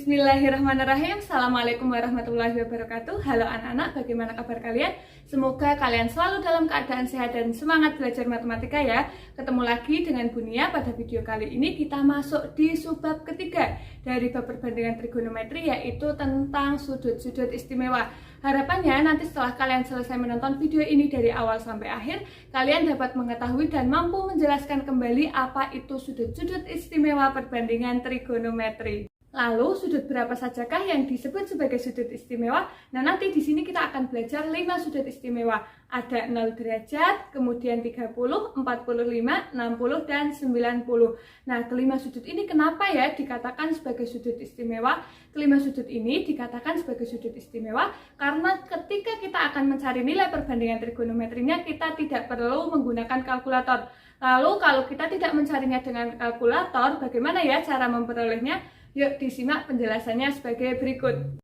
Bismillahirrahmanirrahim. Assalamualaikum warahmatullahi wabarakatuh. Halo anak-anak, bagaimana kabar kalian? Semoga kalian selalu dalam keadaan sehat dan semangat belajar matematika ya. Ketemu lagi dengan Bunia. Pada video kali ini kita masuk di subbab ketiga dari bab perbandingan trigonometri, yaitu tentang sudut-sudut istimewa. Harapannya nanti setelah kalian selesai menonton video ini dari awal sampai akhir, kalian dapat mengetahui dan mampu menjelaskan kembali apa itu sudut-sudut istimewa perbandingan trigonometri. Lalu sudut berapa sajakah yang disebut sebagai sudut istimewa? Nah, nanti di sini kita akan belajar 5 sudut istimewa. Ada 0 derajat, kemudian 30, 45, 60, dan 90. Nah, kelima sudut ini kenapa ya dikatakan sebagai sudut istimewa? Kelima sudut ini dikatakan sebagai sudut istimewa karena ketika kita akan mencari nilai perbandingan trigonometrinya, kita tidak perlu menggunakan kalkulator. Lalu kalau kita tidak mencarinya dengan kalkulator, bagaimana ya cara memperolehnya? Yuk disimak penjelasannya sebagai berikut.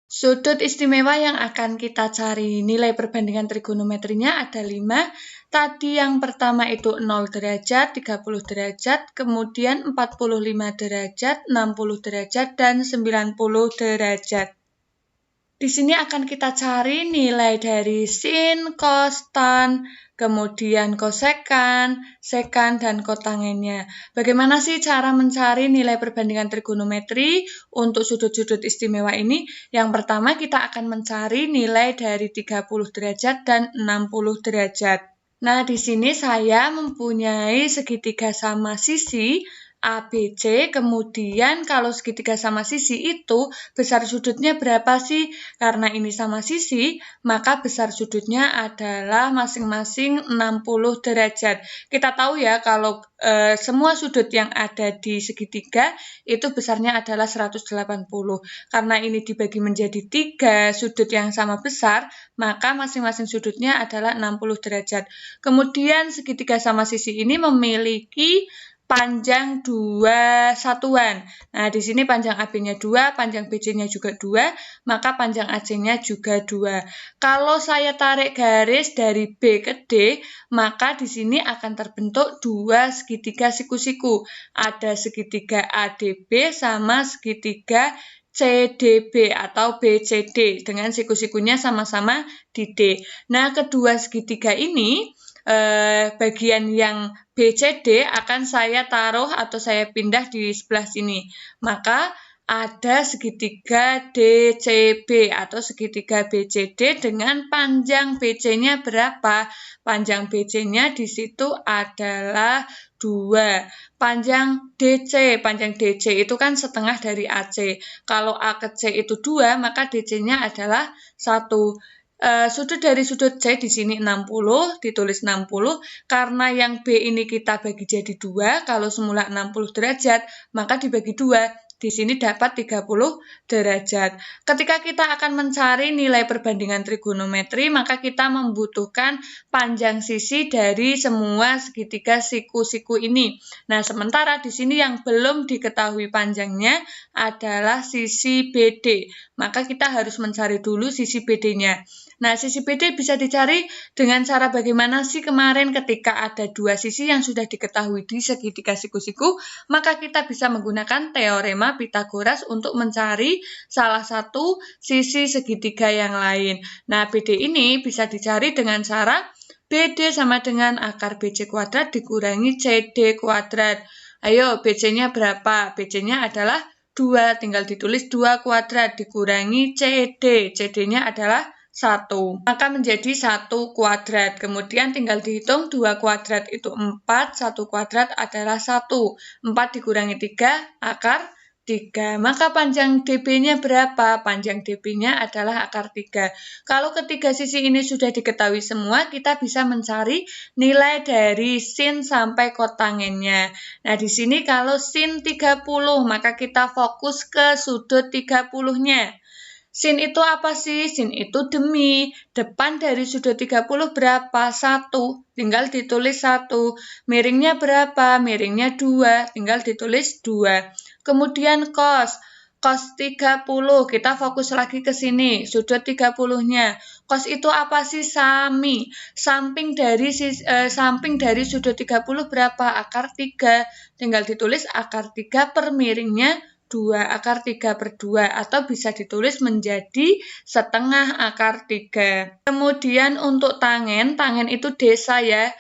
Sudut istimewa yang akan kita cari nilai perbandingan trigonometrinya ada 5. Tadi yang pertama itu 0 derajat, 30 derajat, kemudian 45 derajat, 60 derajat, dan 90 derajat. Di sini akan kita cari nilai dari sin, cos, tan, kemudian kosekan, sekan, dan kotangennya. Bagaimana sih cara mencari nilai perbandingan trigonometri untuk sudut-sudut istimewa ini? Yang pertama kita akan mencari nilai dari 30 derajat dan 60 derajat. Nah, di sini saya mempunyai segitiga sama sisi ABC, kemudian kalau segitiga sama sisi itu besar sudutnya berapa sih? Karena ini sama sisi, maka besar sudutnya adalah masing-masing 60 derajat. Kita tahu ya kalau semua sudut yang ada di segitiga itu besarnya adalah 180. Karena ini dibagi menjadi 3 sudut yang sama besar, maka masing-masing sudutnya adalah 60 derajat. Kemudian segitiga sama sisi ini memiliki panjang 2 satuan. Nah, di sini panjang AB-nya 2, panjang BC-nya juga 2, maka panjang AC-nya juga 2. Kalau saya tarik garis dari B ke D, maka di sini akan terbentuk 2 segitiga siku-siku. Ada segitiga ADB sama segitiga CDB atau BCD dengan siku-sikunya sama-sama di D. Nah, kedua segitiga ini bagian yang BCD akan saya taruh atau saya pindah di sebelah sini. Maka ada segitiga DCB atau segitiga BCD dengan panjang BC-nya berapa? Panjang BC-nya di situ adalah 2. Panjang DC itu kan setengah dari AC. Kalau A ke C itu 2, maka DC-nya adalah 1. Sudut dari sudut C di sini 60, ditulis 60, karena yang B ini kita bagi jadi 2, kalau semula 60 derajat, maka dibagi 2, di sini dapat 30 derajat. Ketika kita akan mencari nilai perbandingan trigonometri, maka kita membutuhkan panjang sisi dari semua segitiga siku-siku ini. Nah, sementara di sini yang belum diketahui panjangnya adalah sisi BD, maka kita harus mencari dulu sisi BD-nya. Nah, sisi BD bisa dicari dengan cara bagaimana sih kemarin ketika ada 2 sisi yang sudah diketahui di segitiga siku-siku, maka kita bisa menggunakan teorema Pitagoras untuk mencari salah satu sisi segitiga yang lain. Nah, BD ini bisa dicari dengan cara BD sama dengan akar BC kuadrat dikurangi CD kuadrat. Ayo, BC-nya berapa? BC-nya adalah 2, tinggal ditulis 2 kuadrat dikurangi CD. CD-nya adalah 1, maka menjadi 1 kuadrat. Kemudian tinggal dihitung 2 kuadrat itu 4, 1 kuadrat adalah 1. 4 dikurangi 3, akar 3. Maka panjang DB-nya berapa? Panjang DB-nya adalah akar 3. Kalau ketiga sisi ini sudah diketahui semua, kita bisa mencari nilai dari sin sampai kotangennya. Nah, di sini kalau sin 30, maka kita fokus ke sudut 30-nya. Sin itu apa sih? Sin itu demi. Depan dari sudut 30 berapa? 1. Tinggal ditulis 1. Miringnya berapa? Miringnya 2. Tinggal ditulis 2. Kemudian cos. Cos 30. Kita fokus lagi ke sini. Sudut 30-nya. Cos itu apa sih? Sami. Samping dari sudut 30 berapa? Akar 3. Tinggal ditulis akar 3 per miringnya 2/3/2 atau bisa ditulis menjadi setengah akar 3. Kemudian untuk tangen itu desa ya.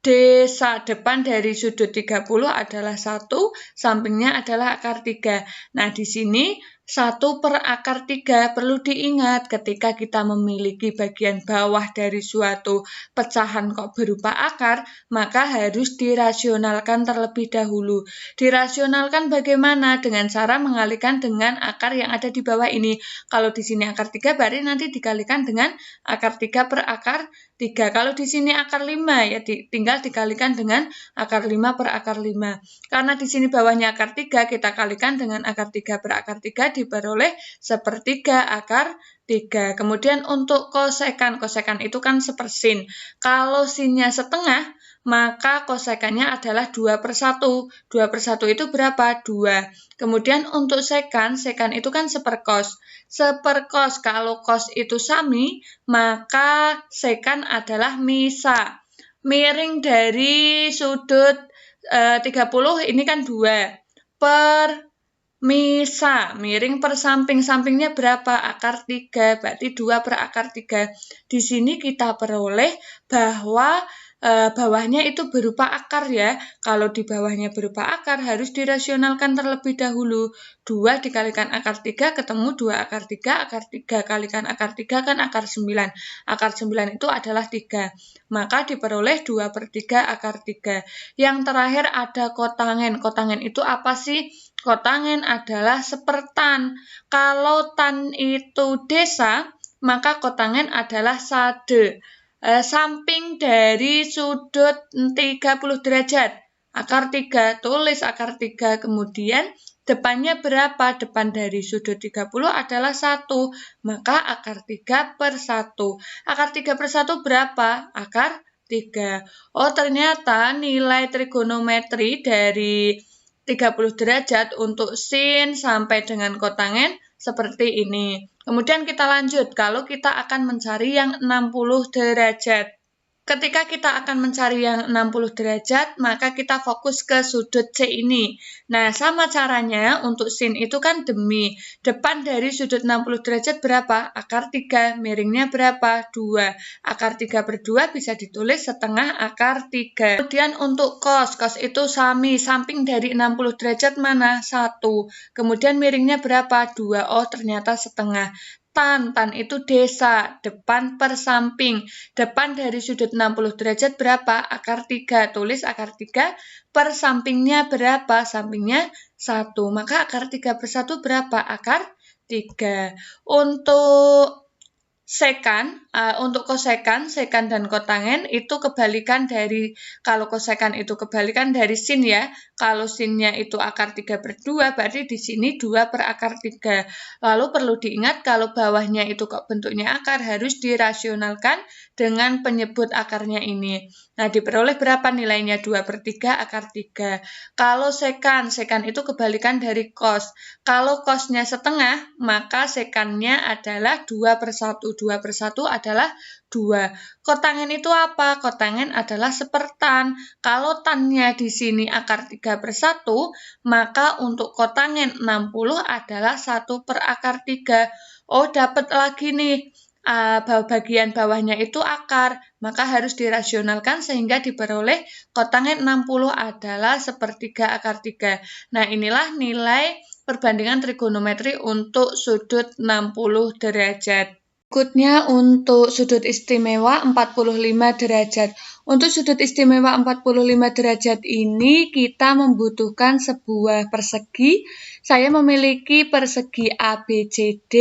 Desa depan dari sudut 30 adalah 1, sampingnya adalah akar 3. Nah, di sini 1/akar 3 perlu diingat ketika kita memiliki bagian bawah dari suatu pecahan kok berupa akar, maka harus dirasionalkan terlebih dahulu. Dirasionalkan bagaimana? Dengan cara mengalihkan dengan akar yang ada di bawah ini. Kalau di sini akar 3, berarti nanti dikalikan dengan akar 3/akar 3. Kalau di sini akar 5, ya tinggal dikalikan dengan akar 5/akar 5. Karena di sini bawahnya akar 3, kita kalikan dengan akar 3/akar 3 diperoleh 1/3 akar 3. Kemudian untuk kosekan itu kan sepersin. Kalau sinnya setengah, maka kosekannya adalah 2/1. 2/1 itu berapa? 2. Kemudian untuk sekan itu kan seperkos. Seperkos, kalau kos itu sami, maka sekan adalah misa. Miring dari sudut 30 ini kan 2. Per misa, miring per samping. Sampingnya berapa? Akar 3, berarti 2/akar 3. Di sini kita peroleh bahwa bawahnya itu berupa akar ya. Kalau di bawahnya berupa akar harus dirasionalkan terlebih dahulu. 2 dikalikan akar 3 ketemu 2/3, akar 3 kalikan akar 3 kan akar 9. Akar 9 itu adalah 3. Maka diperoleh 2/3 akar 3. Yang terakhir ada kotangen. Kotangen itu apa sih? Kotangen adalah sepertan. Kalau tan itu desa, maka kotangen adalah sade. Samping dari sudut 30 derajat. Akar 3, tulis akar 3. Kemudian depannya berapa? Depan dari sudut 30 adalah 1. Maka akar 3/1. Akar 3/1 berapa? Akar 3. Oh, ternyata nilai trigonometri dari 30 derajat untuk sin sampai dengan kotangen seperti ini. Kemudian kita lanjut, kalau kita akan mencari yang 60 derajat. Ketika kita akan mencari yang 60 derajat, maka kita fokus ke sudut C ini. Nah, sama caranya untuk sin itu kan demi. Depan dari sudut 60 derajat berapa? Akar 3. Miringnya berapa? 2. Akar 3/2 bisa ditulis setengah akar 3. Kemudian untuk cos itu sami. Samping dari 60 derajat mana? 1. Kemudian miringnya berapa? 2. Oh, ternyata setengah. Tan itu desa, depan per samping. Depan dari sudut 60 derajat berapa? Akar 3. Tulis akar 3 per sampingnya berapa? Sampingnya 1. Maka akar 3/1 berapa? Akar 3. Untuk kosekan dan kotangen itu kebalikan dari, kalau kosekan itu kebalikan dari sin ya. Kalau sinnya itu akar 3/2, berarti di sini 2/akar 3. Lalu perlu diingat kalau bawahnya itu kok bentuknya akar, harus dirasionalkan dengan penyebut akarnya ini. Nah, diperoleh berapa nilainya? 2/3 akar 3. Kalau sekan itu kebalikan dari kos. Kalau kosnya setengah, maka sekannya adalah 2/1. 2/1 adalah 2. Kotangen itu apa? Kotangen adalah sepertan. Kalau tannya di sini akar 3/1, maka untuk kotangen 60 adalah 1/akar 3. Oh, dapat lagi nih. Bagian bawahnya itu akar, maka harus dirasionalkan sehingga diperoleh kotangen 60 adalah 1/3 akar 3. Nah, inilah nilai perbandingan trigonometri untuk sudut 60 derajat. Berikutnya untuk sudut istimewa 45 derajat. Untuk sudut istimewa 45 derajat ini kita membutuhkan sebuah persegi. Saya memiliki persegi ABCD.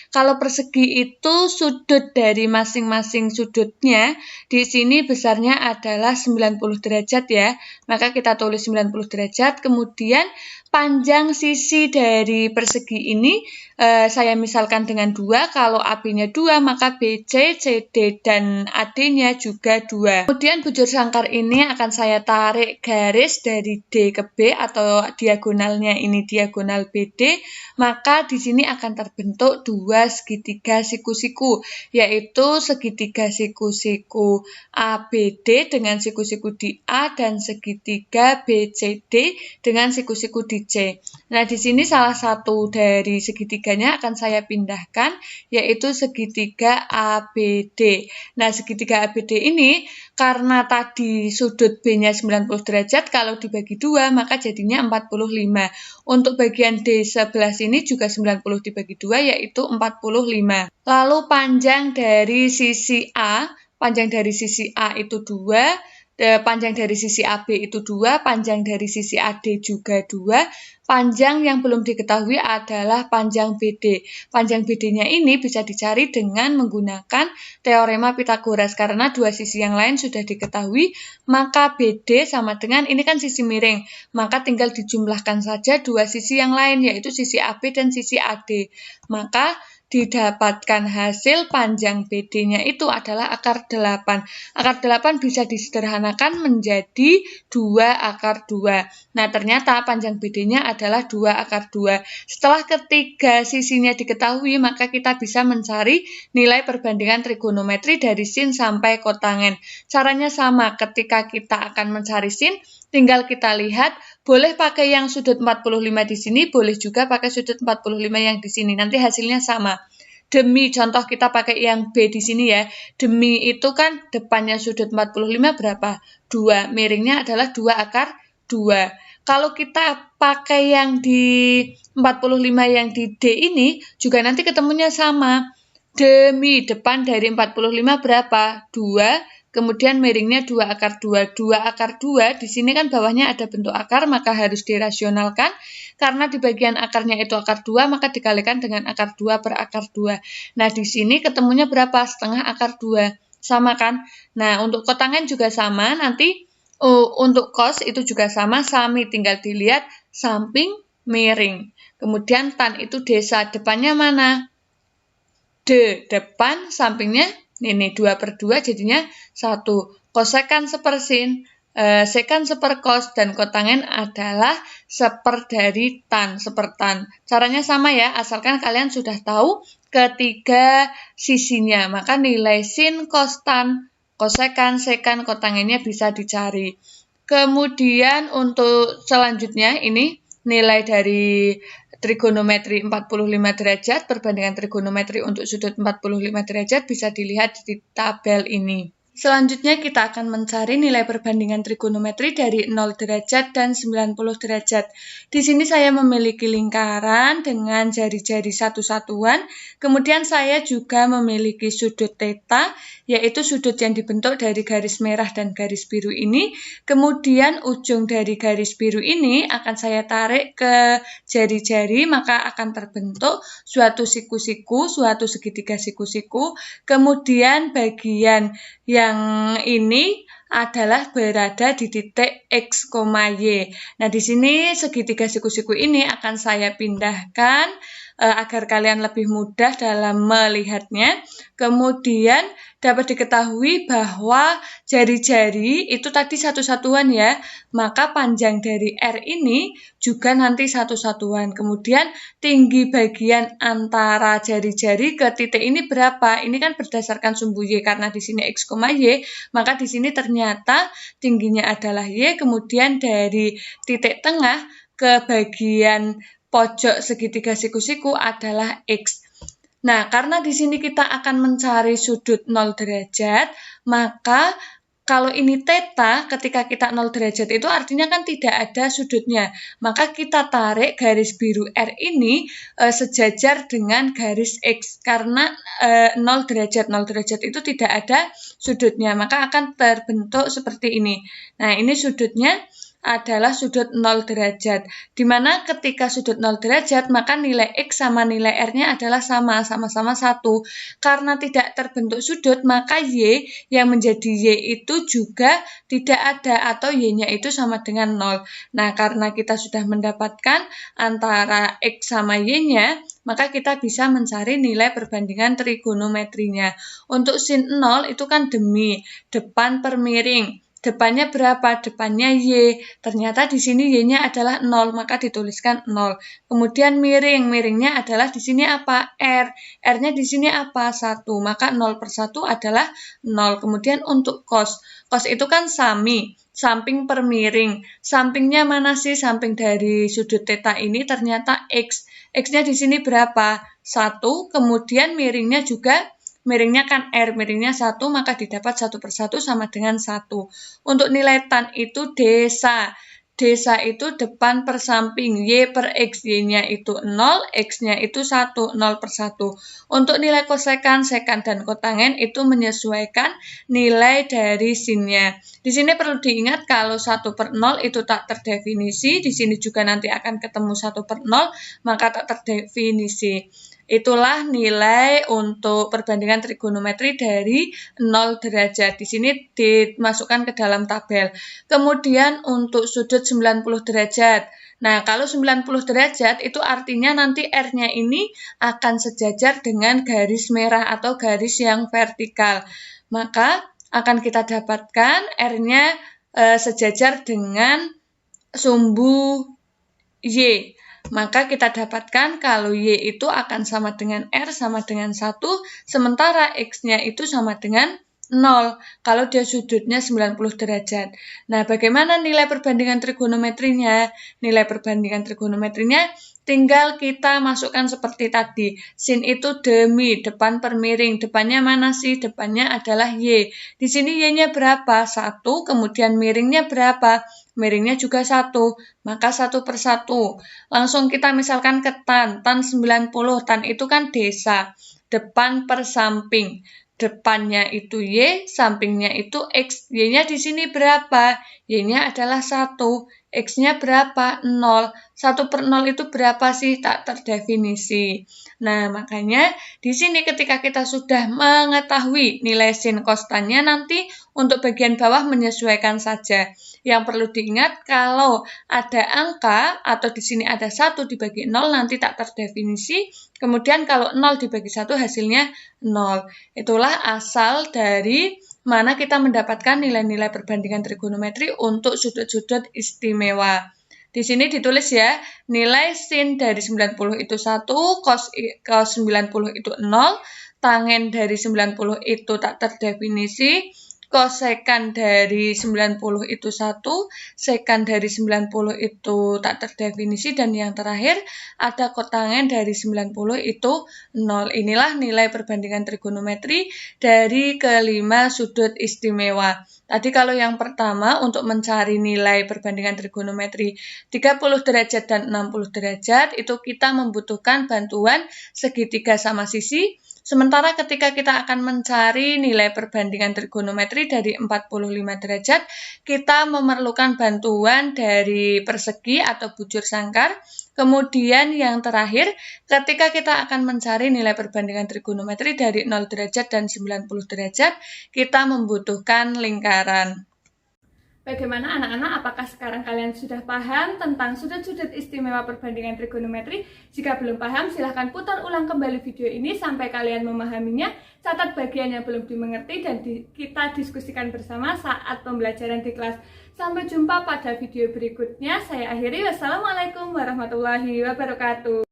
Kalau persegi itu sudut dari masing-masing sudutnya, di sini besarnya adalah 90 derajat ya. Maka kita tulis 90 derajat. Kemudian panjang sisi dari persegi ini saya misalkan dengan 2. Kalau AB-nya 2, maka BC, CD, dan AD-nya juga 2. Kemudian bujur sangkar ini akan saya tarik garis dari D ke B atau diagonalnya ini diagonal BD, maka di sini akan terbentuk dua segitiga siku-siku, yaitu segitiga siku-siku ABD dengan siku-siku di A dan segitiga BCD dengan siku-siku di C. Nah, di sini salah satu dari segitiganya akan saya pindahkan, yaitu segitiga ABD. Nah, segitiga ABD ini karena tadi sudut B-nya 90 derajat, kalau dibagi 2 maka jadinya 45. Untuk bagian D sebelah sini juga 90 dibagi 2 yaitu 45. Lalu panjang dari sisi A itu 2, panjang dari sisi AB itu 2, panjang dari sisi AD juga 2. Panjang yang belum diketahui adalah panjang BD. Panjang BD-nya ini bisa dicari dengan menggunakan teorema Pythagoras. Karena dua sisi yang lain sudah diketahui, maka BD sama dengan, ini kan sisi miring, maka tinggal dijumlahkan saja dua sisi yang lain, yaitu sisi AB dan sisi AD. Maka didapatkan hasil panjang BD-nya itu adalah akar 8. Akar 8 bisa disederhanakan menjadi 2 akar 2. Nah, ternyata panjang BD-nya adalah 2 akar 2. Setelah ketiga sisinya diketahui, maka kita bisa mencari nilai perbandingan trigonometri dari sin sampai kotangen. Caranya sama, ketika kita akan mencari sin, tinggal kita lihat, boleh pakai yang sudut 45 di sini, boleh juga pakai sudut 45 yang di sini. Nanti hasilnya sama. Demi contoh kita pakai yang B di sini ya. Demi itu kan depannya sudut 45 berapa? 2. Miringnya adalah 2 akar 2. Kalau kita pakai yang di 45 yang di D ini, juga nanti ketemunya sama. Demi depan dari 45 berapa? 2. Kemudian miringnya 2 akar 2. 2 akar 2, di sini kan bawahnya ada bentuk akar, maka harus dirasionalkan. Karena di bagian akarnya itu akar 2, maka dikalikan dengan akar 2 per akar 2. Nah, di sini ketemunya berapa? Setengah akar 2. Sama kan? Nah, untuk kotangen juga sama. Nanti untuk cos itu juga sama. Sami, tinggal dilihat samping miring. Kemudian tan itu desa. Depannya mana? D. Depan, sampingnya ini 2 per 2 jadinya 1. Kosekan sepersin, sekan seperkos, dan kotangen adalah seper dari tan, sepertan. Caranya sama ya, asalkan kalian sudah tahu ketiga sisinya. Maka nilai sin, kos, tan, kosekan, sekan, kotangennya bisa dicari. Kemudian untuk selanjutnya ini nilai dari trigonometri 45 derajat, perbandingan trigonometri untuk sudut 45 derajat bisa dilihat di tabel ini. Selanjutnya kita akan mencari nilai perbandingan trigonometri dari 0 derajat dan 90 derajat. Di sini saya memiliki lingkaran dengan jari-jari satu-satuan. Kemudian saya juga memiliki sudut theta, yaitu sudut yang dibentuk dari garis merah dan garis biru ini. Kemudian ujung dari garis biru ini akan saya tarik ke jari-jari, maka akan terbentuk suatu siku-siku, suatu segitiga siku-siku. Kemudian bagian yang ini adalah berada di titik X, Y. Nah, di sini segitiga siku-siku ini akan saya pindahkan agar kalian lebih mudah dalam melihatnya. Kemudian dapat diketahui bahwa jari-jari itu tadi satu-satuan ya, maka panjang dari R ini juga nanti satu-satuan. Kemudian tinggi bagian antara jari-jari ke titik ini berapa? Ini kan berdasarkan sumbu Y, karena di sini X, Y, maka di sini ternyata tingginya adalah Y, kemudian dari titik tengah ke bagian pojok segitiga siku-siku adalah X. Nah, karena di sini kita akan mencari sudut 0 derajat, maka kalau ini theta, ketika kita 0 derajat itu artinya kan tidak ada sudutnya. Maka kita tarik garis biru R ini sejajar dengan garis X. Karena 0 derajat itu tidak ada sudutnya, maka akan terbentuk seperti ini. Nah, ini sudutnya. adalah sudut 0 derajat. Dimana ketika sudut 0 derajat, maka nilai X sama nilai R-nya adalah sama-sama 1. Karena tidak terbentuk sudut, maka Y yang menjadi Y itu juga tidak ada atau Y-nya itu sama dengan 0. Nah, karena kita sudah mendapatkan antara X sama Y-nya, maka kita bisa mencari nilai perbandingan trigonometrinya. Untuk sin 0 itu kan demi, depan per miring. Depannya berapa? Depannya Y. Ternyata di sini Y-nya adalah 0, maka dituliskan 0. Kemudian miring. Miringnya adalah di sini apa? R. R-nya di sini apa? 1. Maka 0 per 1 adalah 0. Kemudian untuk cos. Cos itu kan sami. Samping per miring. Sampingnya mana sih? Samping dari sudut theta ini ternyata X. X-nya di sini berapa? 1. Kemudian miringnya juga miringnya kan R, miringnya 1, maka didapat 1 per 1 sama dengan 1. Untuk nilai tan itu desa. Desa itu depan per samping, Y per X, Y-nya itu 0, X-nya itu 1, 0 per 1. Untuk nilai kosekan, sekan, dan kotangen itu menyesuaikan nilai dari sinnya. Di sini perlu diingat kalau 1 per 0 itu tak terdefinisi, di sini juga nanti akan ketemu 1 per 0, maka tak terdefinisi. Itulah nilai untuk perbandingan trigonometri dari 0 derajat. Di sini dimasukkan ke dalam tabel. Kemudian untuk sudut 90 derajat. Nah, kalau 90 derajat itu artinya nanti R-nya ini akan sejajar dengan garis merah atau garis yang vertikal. Maka akan kita dapatkan R-nya sejajar dengan sumbu Y. Maka kita dapatkan kalau Y itu akan sama dengan R sama dengan 1, sementara X-nya itu sama dengan 0, kalau dia sudutnya 90 derajat. Nah, bagaimana nilai perbandingan trigonometrinya? Nilai perbandingan trigonometrinya tinggal kita masukkan seperti tadi. Sin itu demi, depan per miring. Depannya mana sih? Depannya adalah Y. Di sini Y-nya berapa? 1, kemudian miringnya berapa? Miringnya juga 1, maka 1 per 1. Langsung kita misalkan ke tan 90, tan itu kan desa, depan per samping. Depannya itu Y, sampingnya itu X. Y-nya di sini berapa? Y-nya adalah 1. X-nya berapa? 0. 1 per 0 itu berapa sih? Tak terdefinisi. Nah, makanya di sini ketika kita sudah mengetahui nilai sin cos tan-nya, nanti untuk bagian bawah menyesuaikan saja. Yang perlu diingat kalau ada angka atau di sini ada 1 dibagi 0 nanti tak terdefinisi. Kemudian kalau 0 dibagi 1 hasilnya 0. Itulah asal dari mana kita mendapatkan nilai-nilai perbandingan trigonometri untuk sudut-sudut istimewa. Di sini ditulis ya, nilai sin dari 90 itu 1, cos 90 itu 0, tangen dari 90 itu tak terdefinisi, kosekan dari 90 itu 1, sekan dari 90 itu tak terdefinisi, dan yang terakhir ada kotangen dari 90 itu 0. Inilah nilai perbandingan trigonometri dari kelima sudut istimewa. Tadi kalau yang pertama untuk mencari nilai perbandingan trigonometri 30 derajat dan 60 derajat itu kita membutuhkan bantuan segitiga sama sisi. Sementara ketika kita akan mencari nilai perbandingan trigonometri dari 45 derajat, kita memerlukan bantuan dari persegi atau bujur sangkar. Kemudian yang terakhir, ketika kita akan mencari nilai perbandingan trigonometri dari 0 derajat dan 90 derajat, kita membutuhkan lingkaran. Bagaimana anak-anak? Apakah sekarang kalian sudah paham tentang sudut-sudut istimewa perbandingan trigonometri? Jika belum paham, silahkan putar ulang kembali video ini sampai kalian memahaminya. Catat bagian yang belum dimengerti dan kita diskusikan bersama saat pembelajaran di kelas. Sampai jumpa pada video berikutnya. Saya akhiri. Wassalamualaikum warahmatullahi wabarakatuh.